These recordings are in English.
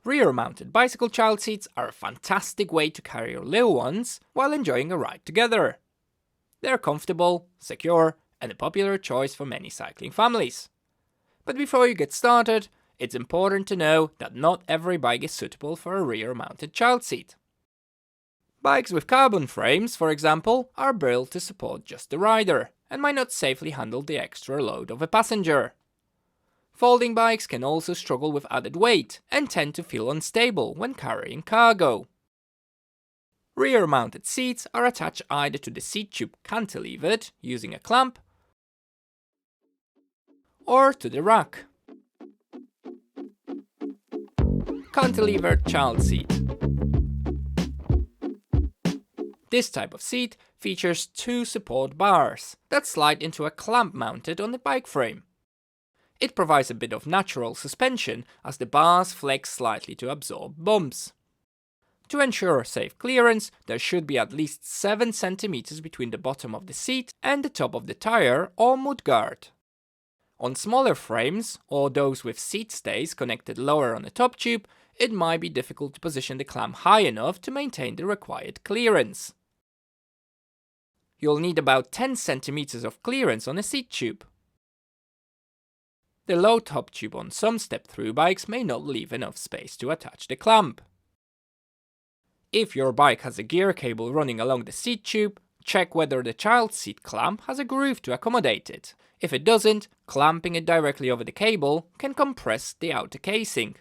Rear-mounted bicycle child seats are a fantastic way to carry your little ones while enjoying a ride together. They're comfortable, secure, and a popular choice for many cycling families. But before you get started, it's important to know that not every bike is suitable for a rear-mounted child seat. Bikes with carbon frames, for example, are built to support just the rider and might not safely handle the extra load of a passenger. Folding bikes can also struggle with added weight and tend to feel unstable when carrying cargo. Rear-mounted seats are attached either to the seat tube cantilevered using a clamp or to the rack. Cantilevered child seat. This type of seat features two support bars that slide into a clamp mounted on the bike frame. It provides a bit of natural suspension as the bars flex slightly to absorb bumps. To ensure safe clearance, there should be at least 7 cm between the bottom of the seat and the top of the tire or mudguard. On smaller frames, or those with seat stays connected lower on the top tube, it might be difficult to position the clamp high enough to maintain the required clearance. You'll need about 10 cm of clearance on a seat tube. The low top tube on some step-through bikes may not leave enough space to attach the clamp. If your bike has a gear cable running along the seat tube, check whether the child seat clamp has a groove to accommodate it. If it doesn't, clamping it directly over the cable can compress the outer casing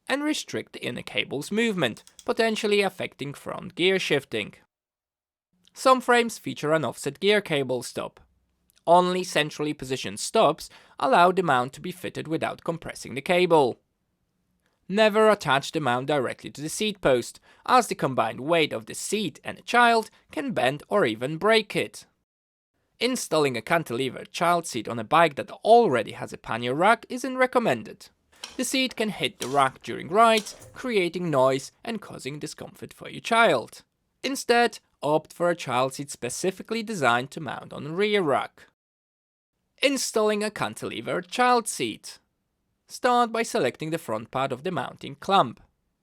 and restrict the inner cable's movement, potentially affecting front gear shifting. Some frames feature an offset gear cable stop. Only centrally positioned stops allow the mount to be fitted without compressing the cable. Never attach the mount directly to the seat post, as the combined weight of the seat and the child can bend or even break it. Installing a cantilevered child seat on a bike that already has a pannier rack isn't recommended. The seat can hit the rack during rides, creating noise and causing discomfort for your child. Instead, opt for a child seat specifically designed to mount on a rear rack. Installing a cantilevered child seat. Start by selecting the front part of the mounting clamp.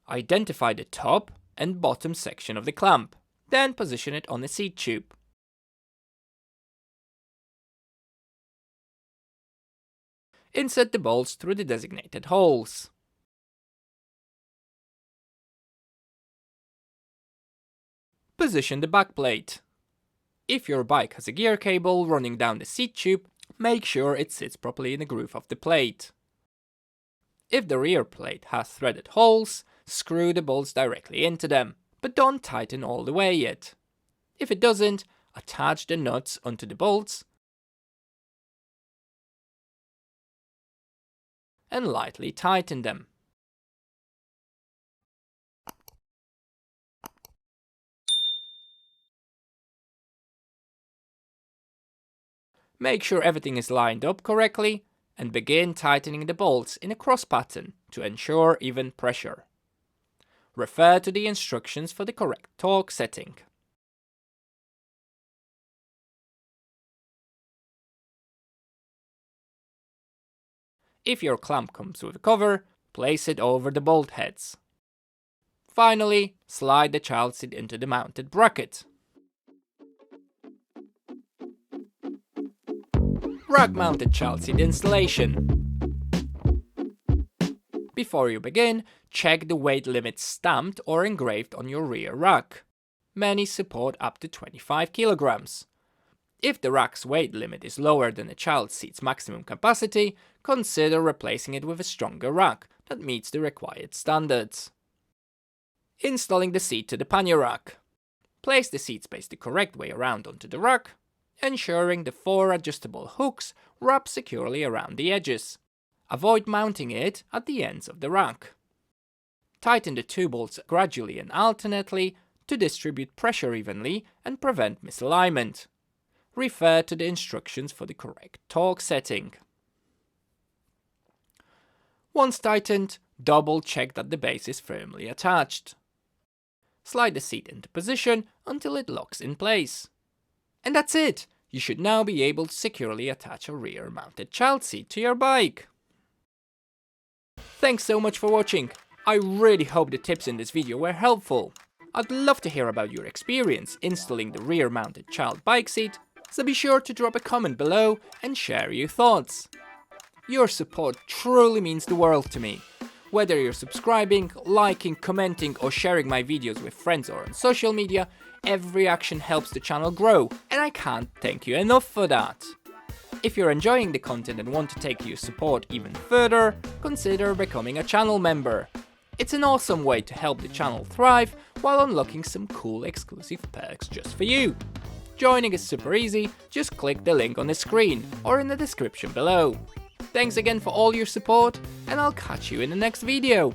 Identify the top and bottom section of the clamp, then position it on the seat tube. Insert the bolts through the designated holes. Position the backplate. If your bike has a gear cable running down the seat tube, make sure it sits properly in the groove of the plate. If the rear plate has threaded holes, screw the bolts directly into them, but don't tighten all the way yet. If it doesn't, attach the nuts onto the bolts and lightly tighten them. Make sure everything is lined up correctly and begin tightening the bolts in a cross pattern to ensure even pressure. Refer to the instructions for the correct torque setting. If your clamp comes with a cover, place it over the bolt heads. Finally, slide the child seat into the mounted bracket. Rack-mounted child seat installation. Before you begin, check the weight limits stamped or engraved on your rear rack. Many support up to 25 kilograms. If the rack's weight limit is lower than the child seat's maximum capacity, consider replacing it with a stronger rack that meets the required standards. Installing the seat to the pannier rack. Place the seat space the correct way around onto the rack, ensuring the 4 adjustable hooks wrap securely around the edges. Avoid mounting it at the ends of the rack. Tighten the 2 bolts gradually and alternately to distribute pressure evenly and prevent misalignment. Refer to the instructions for the correct torque setting. Once tightened, double check that the base is firmly attached. Slide the seat into position until it locks in place. And that's it! You should now be able to securely attach a rear-mounted child seat to your bike. Thanks so much for watching. I really hope the tips in this video were helpful. I'd love to hear about your experience installing the rear-mounted child bike seat, so be sure to drop a comment below and share your thoughts. Your support truly means the world to me. Whether you're subscribing, liking, commenting or sharing my videos with friends or on social media, every action helps the channel grow, and I can't thank you enough for that. If you're enjoying the content and want to take your support even further, consider becoming a channel member. It's an awesome way to help the channel thrive while unlocking some cool exclusive perks just for you. Joining is super easy, just click the link on the screen or in the description below. Thanks again for all your support, and I'll catch you in the next video.